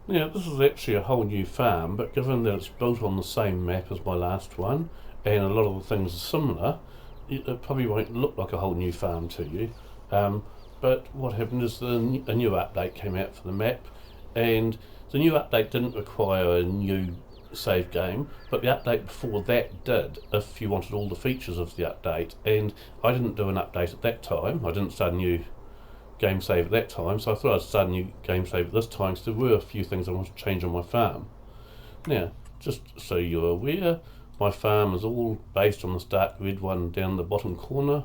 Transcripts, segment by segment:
Now this is actually a whole new farm, but given that it's built on the same map as my last one, and a lot of the things are similar, it probably won't look like a whole new farm to you. But what happened is a new update came out for the map, and the new update didn't require a new save game, but the update before that did, if you wanted all the features of the update, and I didn't do an update at that time. I didn't start a new game save at that time, so I thought I'd start a new game save at this time, because there were a few things I wanted to change on my farm. Now, just so you're aware, my farm is all based on this dark red one down the bottom corner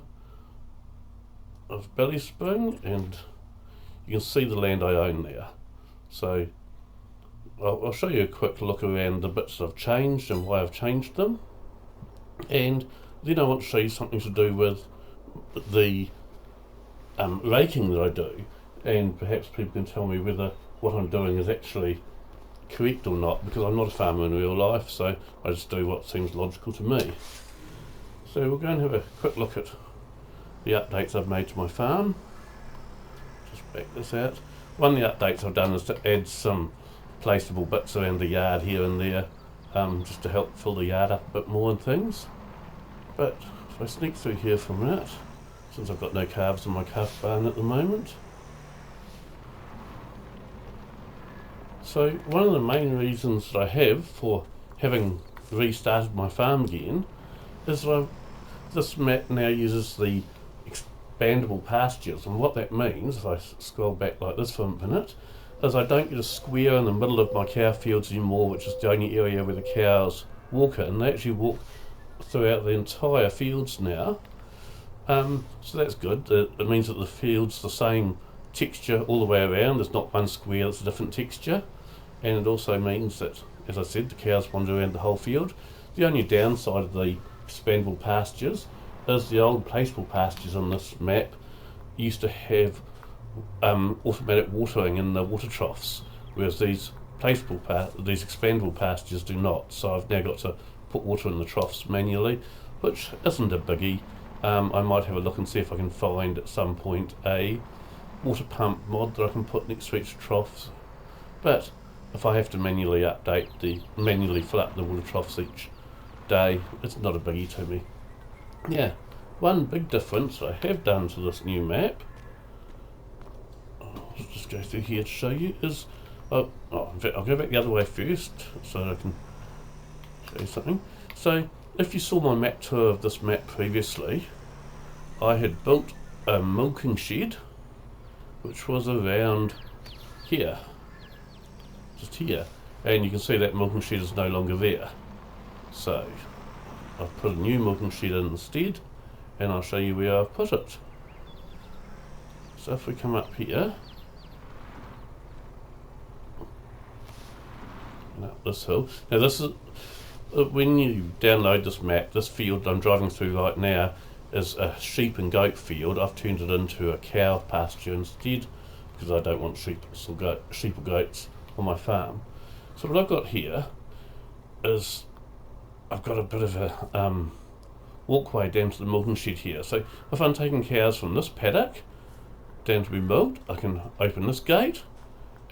of BallySpring, and you can see the land I own there. So I'll show you a quick look around the bits I've changed and why I've changed them, and then I want to show you something to do with the raking that I do, and perhaps people can tell me whether what I'm doing is actually correct or not, because I'm not a farmer in real life, so I just do what seems logical to me. So we're going to have a quick look at the updates I've made to my farm. Just back this out. One of the updates I've done is to add some placeable bits around the yard here and there, just to help fill the yard up a bit more and things. But if I sneak through here for a minute, since I've got no calves in my calf barn at the moment. So one of the main reasons that I have for having restarted my farm again is that this map now uses the expandable pastures, and what that means, if I scroll back like this for a minute, is I don't get a square in the middle of my cow fields anymore, which is the only area where the cows walk in. They actually walk throughout the entire fields now. So that's good. It means that the field's the same texture all the way around. There's not one square that's a different texture, and it also means that, as I said, the cows wander around the whole field. The only downside of the expandable pastures is the old placeable pastures on this map used to have automatic watering in the water troughs, whereas these expandable pastures do not. So I've now got to put water in the troughs manually, which isn't a biggie. I might have a look and see if I can find at some point a water pump mod that I can put next to each troughs. But if I have to manually fill up the water troughs each day, it's not a biggie to me. Yeah, one big difference I have done to this new map, I'll just go through here to show you, is in fact I'll go back the other way first so that I can show you something. So if you saw my map tour of this map previously, I had built a milking shed which was around here, just here, and you can see that milking shed is no longer there. So I've put a new milking shed in instead, and I'll show you where I've put it. So if we come up here and up this hill, now this is when you download this map, this field I'm driving through right now is a sheep and goat field. I've turned it into a cow pasture instead, because I don't want sheep or goats on my farm. So what I've got here is I've got a bit of a walkway down to the milking shed here. So if I'm taking cows from this paddock down to be milked, I can open this gate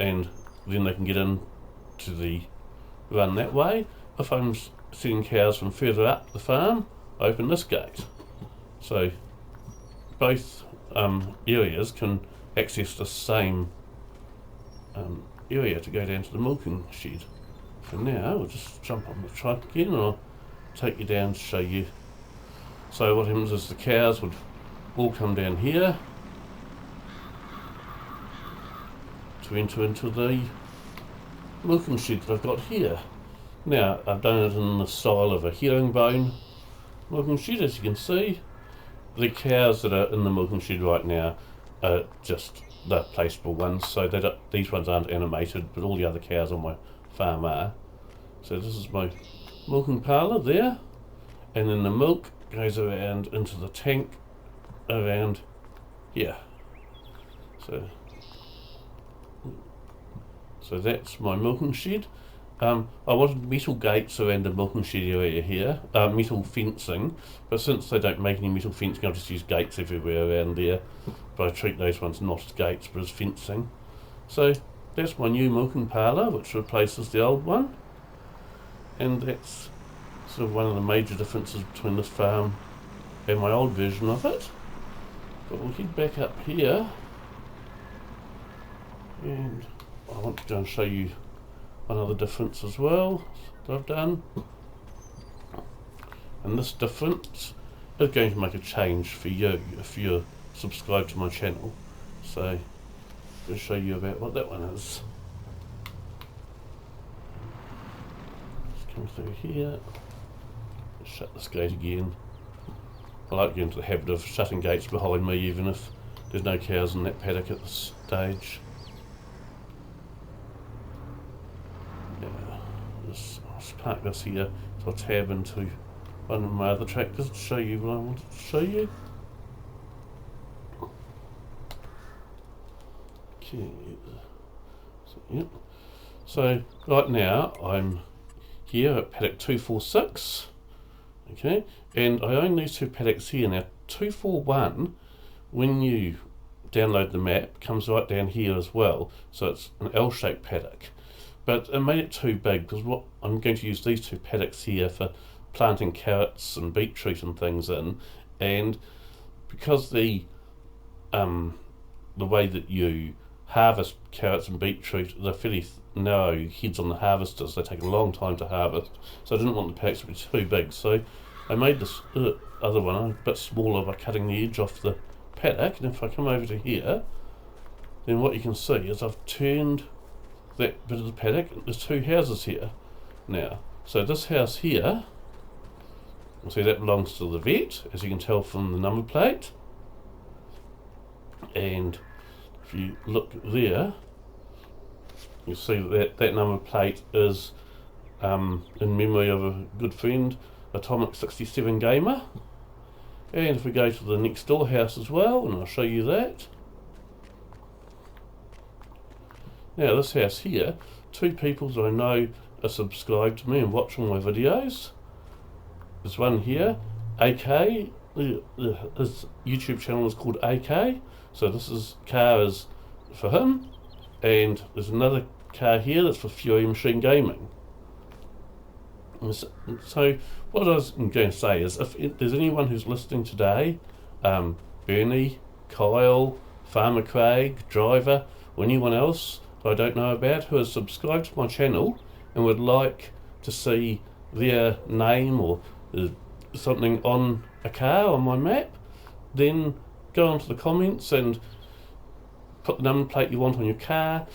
and then they can get in to the run that way. If I'm sending cows from further up the farm, I open this gate. So both areas can access the same area to go down to the milking shed. For now, we'll just jump on the truck again and I'll take you down to show you. So what happens is the cows would all come down here to enter into the milking shed that I've got here. Now, I've done it in the style of a herringbone milking shed, as you can see. The cows that are in the milking shed right now are just the placeable ones, so these ones aren't animated, but all the other cows on my farm are. So this is my milking parlour there, and then the milk goes around into the tank around here. So that's my milking shed. I wanted metal gates around the milking shed area here, metal fencing, but since they don't make any metal fencing, I'll just use gates everywhere around there. But I treat those ones not as gates, but as fencing. So that's my new milking parlour, which replaces the old one, and that's sort of one of the major differences between this farm and my old version of it. But we'll head back up here, and I want to go and show you one other difference as well that I've done. And this difference is going to make a change for you if you're subscribed to my channel. So I'll show you about what that one is. Just come through here, shut this gate again. I like getting into the habit of shutting gates behind me even if there's no cows in that paddock at this stage. Yeah, I'll park this here, so I'll tab into one of my other tractors to show you what I wanted to show you. Okay, so right now I'm here at paddock 246, okay, and I own these two paddocks here. Now 241, when you download the map, comes right down here as well, so it's an L-shaped paddock, but I made it too big because what I'm going to use these two paddocks here for planting carrots and beetroot and things in, and because the way that you harvest carrots and beetroot, they're fairly narrow heads on the harvesters, they take a long time to harvest, so I didn't want the paddocks to be too big, so I made this other one a bit smaller by cutting the edge off the paddock. And if I come over to here, then what you can see is I've turned that bit of the paddock. There's two houses here now, so this house here, see, that belongs to the vet, as you can tell from the number plate, and if you look there, you see that number plate is in memory of a good friend, Atomic 67 Gamer. And if we go to the next door house as well, and I'll show you that. Now this house here, two people that I know are subscribed to me and watch all my videos. There's one here, AK, his YouTube channel is called AK, so this car is for him, and there's another car here that's for Fury Machine Gaming. So what I was going to say is, if there's anyone who's listening today, Bernie, Kyle, Farmer Craig, Driver, or anyone else I don't know about who has subscribed to my channel and would like to see their name or something on a car on my map, then go onto the comments and put the number plate you want on your car.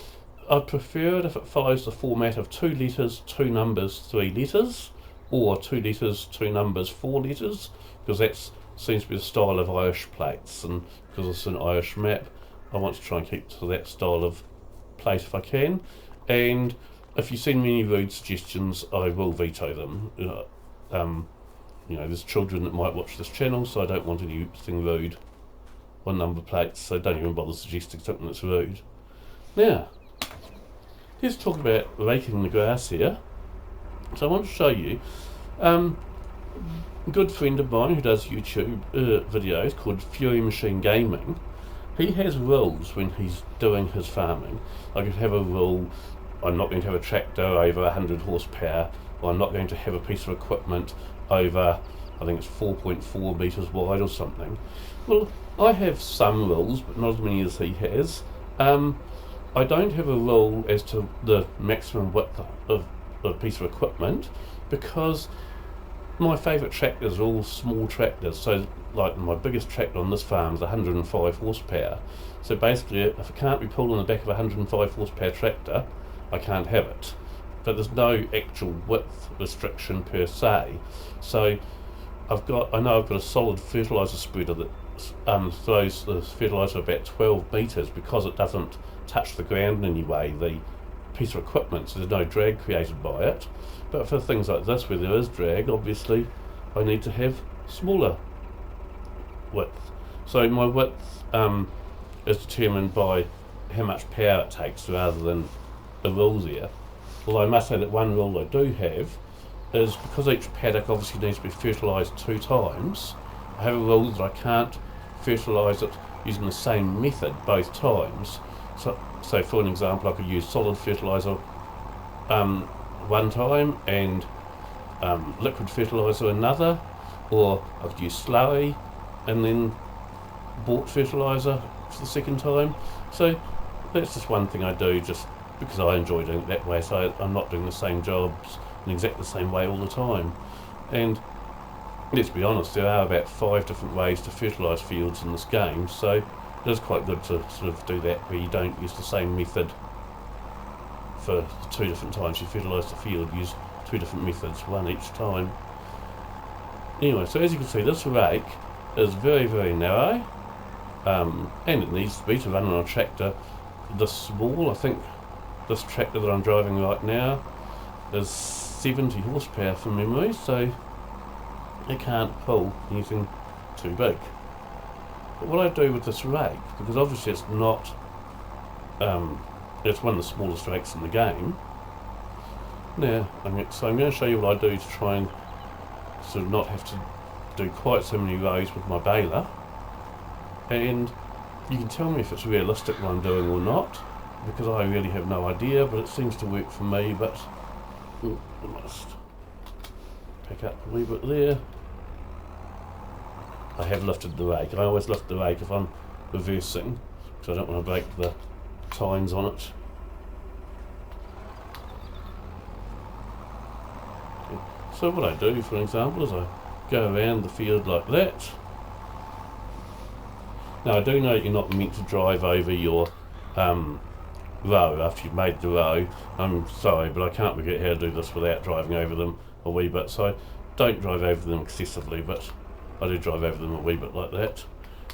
I'd prefer it if it follows the format of 2 letters, 2 numbers, 3 letters, or 2 letters, 2 numbers, 4 letters, because that seems to be the style of Irish plates, and because it's an Irish map, I want to try and keep to that style of plate if I can. And if you send me any rude suggestions, I will veto them. You know, there's children that might watch this channel, so I don't want anything rude on number plates, so don't even bother suggesting something that's rude. Now, let's talk about raking the grass here. So I want to show you a good friend of mine who does YouTube videos called Fury Machine Gaming. He has rules when he's doing his farming. I could have a rule, I'm not going to have a tractor over 100 horsepower, or I'm not going to have a piece of equipment over, I think it's 4.4 metres wide or something. Well, I have some rules, but not as many as he has. I don't have a rule as to the maximum width of a piece of equipment, because my favourite tractors are all small tractors. So like my biggest tractor on this farm is 105 horsepower. So basically if it can't be pulled on the back of a 105 horsepower tractor, I can't have it. But there's no actual width restriction per se. So I know I've got a solid fertiliser spreader that throws the fertiliser about 12 metres, because it doesn't touch the ground in any way, the piece of equipment, so there's no drag created by it. But for things like this where there is drag, obviously I need to have smaller width. So my width is determined by how much power it takes rather than the rules there. Although I must say that one rule I do have is, because each paddock obviously needs to be fertilised 2 times, I have a rule that I can't fertilise it using the same method both times. So so for an example, I could use solid fertiliser one time and liquid fertiliser another, or I could use slurry and then bought fertiliser for the second time. So that's just one thing I do just because I enjoy doing it that way, so I'm not doing the same jobs in exactly the same way all the time. And let's be honest, there are about 5 different ways to fertilise fields in this game, so it is quite good to sort of do that where you don't use the same method for 2 different times you fertilise the field. Use 2 different methods, one each time. Anyway, so as you can see, this rake is very, very narrow, and it needs to be to run on a tractor this small. I think this tractor that I'm driving right now is 70 horsepower from memory, so it can't pull anything too big. But what I do with this rake, because obviously it's not, it's one of the smallest rakes in the game. Now, I'm going to show you what I do to try and sort of not have to do quite so many rows with my baler, and you can tell me if it's realistic what I'm doing or not, because I really have no idea, but it seems to work for me. But I must pick up a wee bit there. I have lifted the rake. I always lift the rake if I'm reversing, because I don't want to break the tines on it. So what I do, for example, is I go around the field like that. Now I do know you're not meant to drive over your row after you've made the row. I'm sorry, but I can't work out how to do this without driving over them a wee bit. So I don't drive over them excessively, but I do drive over them a wee bit like that.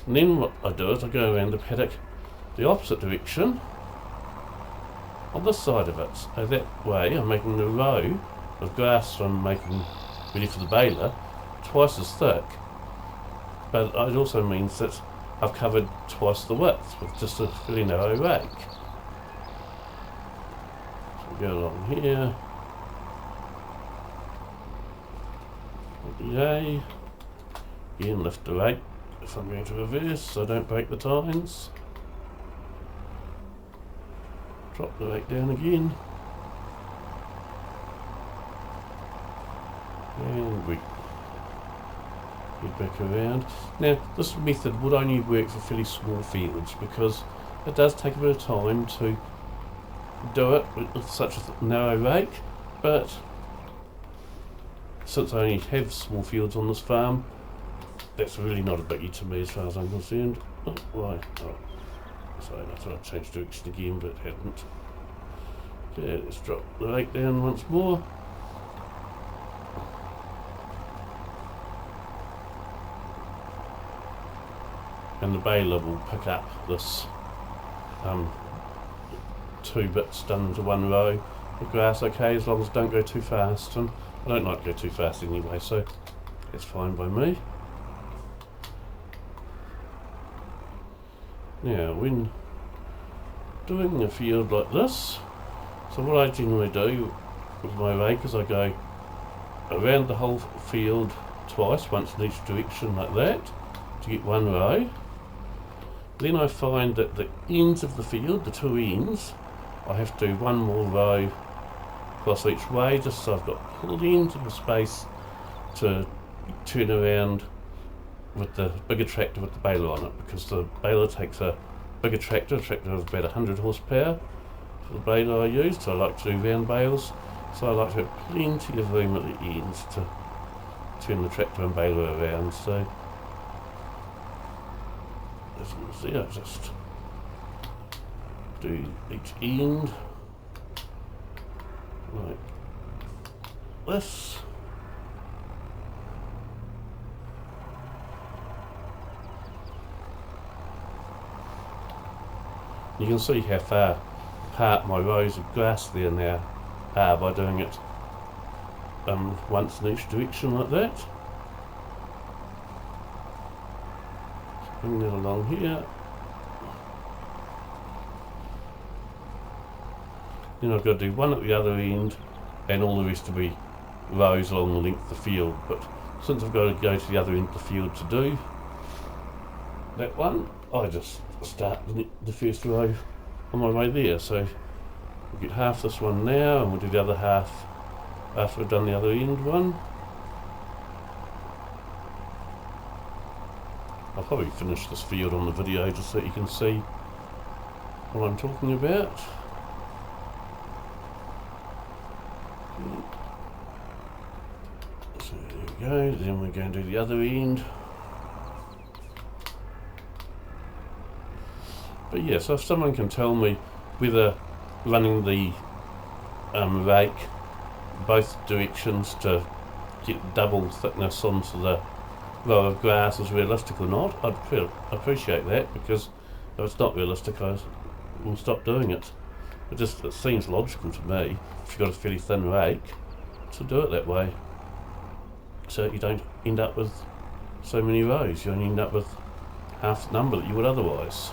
And then what I do is I go around the paddock the opposite direction on this side of it. So that way I'm making the row of grass I'm making ready for the baler twice as thick, but it also means that I've covered twice the width with just a fairly narrow rake. So we go along here. Yay. Again, lift the rake if I'm going to reverse so I don't break the tines. Drop the rake down again. And we get back around. Now, this method would only work for fairly small fields because it does take a bit of time to do it with such a narrow rake, but since I only have small fields on this farm, that's really not a biggie to me as far as I'm concerned. Oh, right. Oh, sorry, I thought I'd change direction again, but it hadn't. Okay, let's drop the rake down once more. And the baler will pick up this 2 bits done into one row of grass, okay, as long as it don't go too fast. And I don't like to go too fast anyway, so that's fine by me. Now, when doing a field like this, so what I generally do with my rake is I go around the whole field twice, once in each direction like that, to get one row. Then I find that the ends of the field, the 2 ends, I have to do one more row across each way, just so I've got plenty of space to turn around with the bigger tractor with the baler on it, because the baler takes a bigger tractor, of about 100 horsepower for the baler I use, so I like to do round bales, so I like to have plenty of room at the ends to turn the tractor and baler around. So as you can see, I just do each end like this. You can see how far apart my rows of grass there now are by doing it once in each direction like that. Bring that along here. Then I've got to do one at the other end, and all the rest will be rows along the length of the field. But since I've got to go to the other end of the field to do that one, I just start the first row on my way there. So we'll get half this one now, and we'll do the other half after we've done the other end one. I'll probably finish this field on the video just so you can see what I'm talking about. So there we go, then we're going to do the other end. But yeah, so if someone can tell me whether running the rake both directions to get double thickness onto the row of grass is realistic or not, I'd appreciate that, because if it's not realistic I will stop doing it. It seems logical to me, if you've got a fairly thin rake, to do it that way, so you don't end up with so many rows. You only end up with half the number that you would otherwise.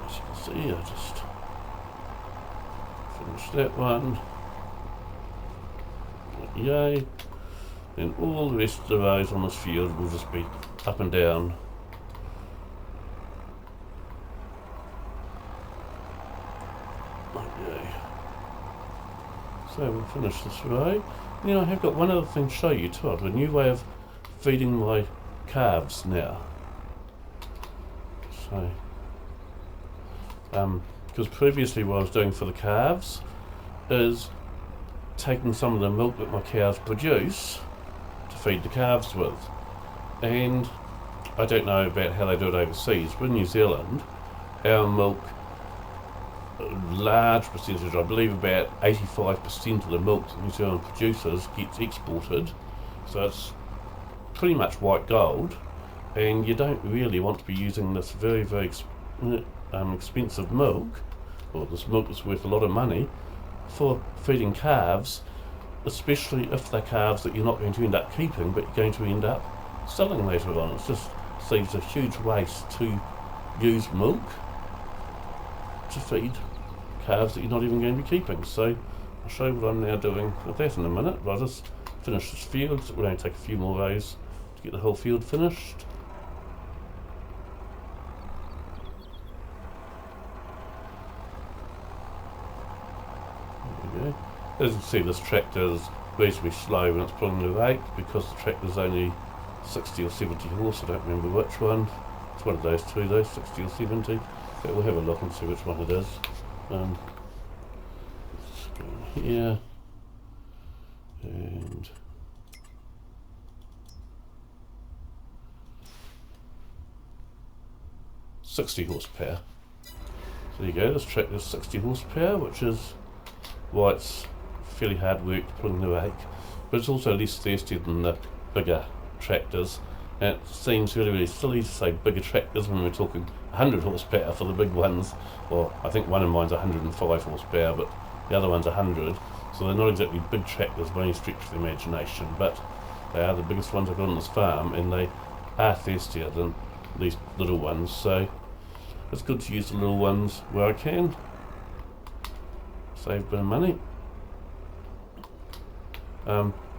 As you can see, I just finished that one. Yay. Then all the rest of the rows on this field will just be up and down. Okay. So we'll finish this row. And then I have got one other thing to show you too. I've got a new way of feeding my calves now. So, because previously what I was doing for the calves is taking some of the milk that my cows produce to feed the calves with, and I don't know about how they do it overseas, but in New Zealand our milk, a large percentage, I believe about 85% of the milk that New Zealand produces gets exported, so it's pretty much white gold, and you don't really want to be using this very, very expensive milk, or this milk that's worth a lot of money, for feeding calves, especially if they're calves that you're not going to end up keeping but you're going to end up selling later on. It just seems a huge waste to use milk to feed calves that you're not even going to be keeping. So I'll show you what I'm now doing with that in a minute, but I'll just finish this field. It will only take a few more rows to get the whole field finished. There we go. As you can see, this tractor is reasonably slow when it's pulling the rake, because the tractor's only 60 or 70 horse, I don't remember which one. It's one of those two though, 60 or 70. But we'll have a look and see which one it is. Let's go in here, and £60 horsepower. So there you go, this tractor's 60 horsepower, which is why it's fairly hard work pulling the rake, but it's also less thirsty than the bigger tractors. And it seems really, really silly to say bigger tractors when we're talking 100 horsepower for the big ones. Well, I think one of mine's 105 horsepower, but the other one's 100, so they're not exactly big tractors by any stretch of the imagination, but they are the biggest ones I've got on this farm, and they are thirstier than these little ones, so it's good to use the little ones where I can. Save a bit of money.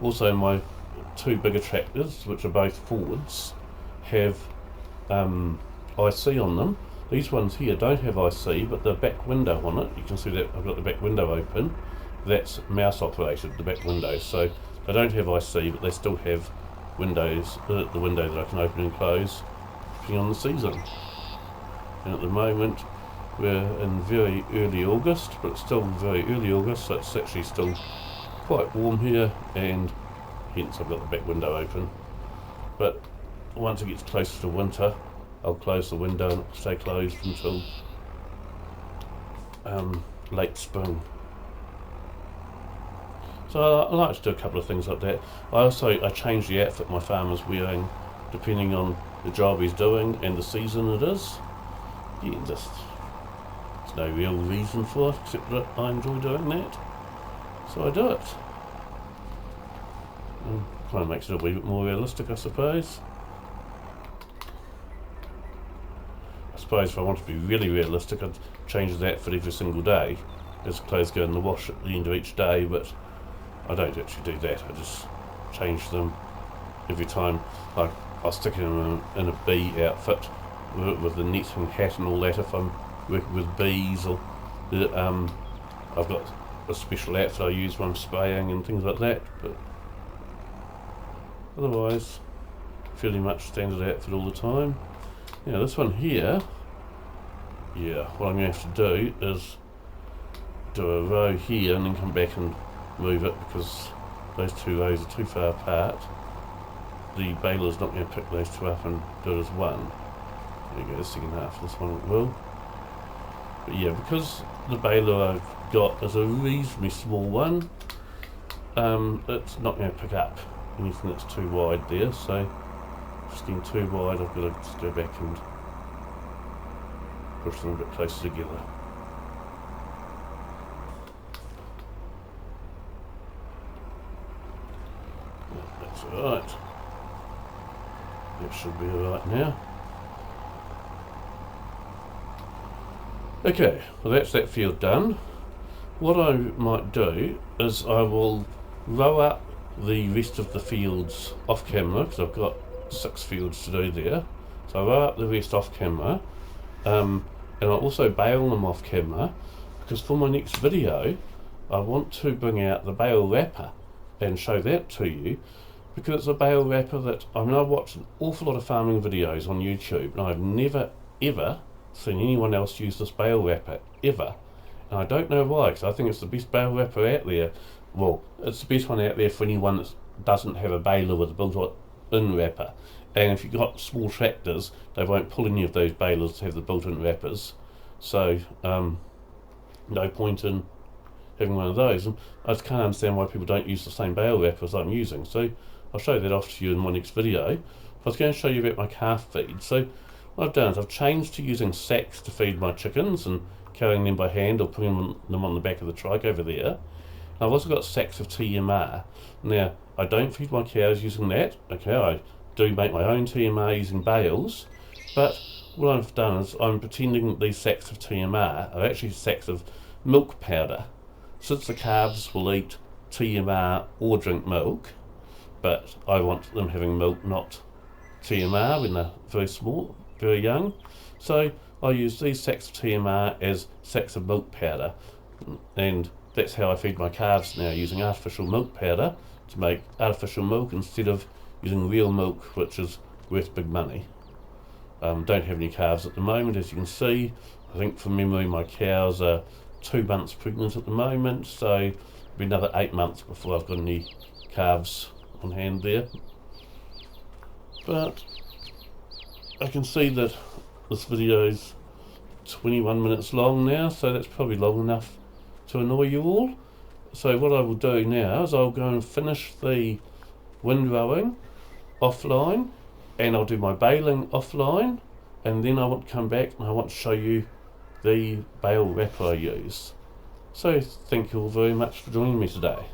Also, my two bigger tractors, which are both Fords, have IC on them. These ones here don't have IC, but the back window on it, you can see that I've got the back window open, that's mouse operated, the back window, so they don't have IC, but they still have windows, the window that I can open and close depending on the season. And at the moment we're in very early August, but it's still very early August, so it's actually still quite warm here, and hence I've got the back window open. But once it gets closer to winter, I'll close the window and it'll stay closed until late spring. So I like to do a couple of things like that. I change the outfit my farmer's wearing depending on the job he's doing and the season it is. Yeah, there's no real reason for it except that I enjoy doing that, so I do it. Kind of makes it a wee bit more realistic, I suppose. I suppose if I want to be really realistic, I'd change the outfit every single day as clothes go in the wash at the end of each day, but I don't actually do that. I just change them every time. Like, I'll stick them in a bee outfit with the net and hat and all that if I'm working with bees, or I've got a special outfit I use when I'm spraying and things like that, but otherwise fairly much standard outfit all the time. Now this one here, yeah, what I'm going to have to do is do a row here and then come back and move it, because those two rows are too far apart. The baler's not going to pick those two up and do it as one. There you go, the second half of this one it will. But yeah, because the baler I've got is a reasonably small one, it's not going to pick up anything that's too wide there, so just getting too wide I've got to just go back and push them a bit closer together. That's alright. That should be alright now. Okay, well that's that field done. What I might do is I will row up the rest of the fields off camera, because I've got 6 fields to do there. So I'll row up the rest off camera, and I'll also bale them off camera, because for my next video I want to bring out the bale wrapper and show that to you, because it's a bale wrapper that, I mean, I've watched an awful lot of farming videos on YouTube and I've never ever seen anyone else use this bale wrapper ever, and I don't know why, because I think it's the best bale wrapper out there. Well, it's the best one out there for anyone that doesn't have a baler with a built-in wrapper, and if you've got small tractors they won't pull any of those balers to have the built-in wrappers, so no point in having one of those. And I just can't understand why people don't use the same bale wrapper as I'm using, so I'll show that off to you in my next video. I was going to show you about my calf feed. So what I've done is I've changed to using sacks to feed my chickens and carrying them by hand or putting them on the back of the trike over there. And I've also got sacks of TMR. Now, I don't feed my cows using that. Okay, I do make my own TMR using bales, but what I've done is I'm pretending that these sacks of TMR are actually sacks of milk powder. Since the calves will eat TMR or drink milk, but I want them having milk, not TMR, when they're very small, very young. So I use these sacks of TMR as sacks of milk powder, and that's how I feed my calves now, using artificial milk powder to make artificial milk instead of using real milk, which is worth big money. Don't have any calves at the moment, as you can see. I think from memory my cows are 2 months pregnant at the moment, so it'll be another 8 months before I've got any calves on hand there. But I can see that this video is 21 minutes long now, so that's probably long enough to annoy you all. So what I will do now is I'll go and finish the windrowing offline, and I'll do my baling offline, and then I want to come back and I want to show you the bale wrapper I use. So thank you all very much for joining me today.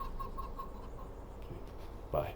Bye.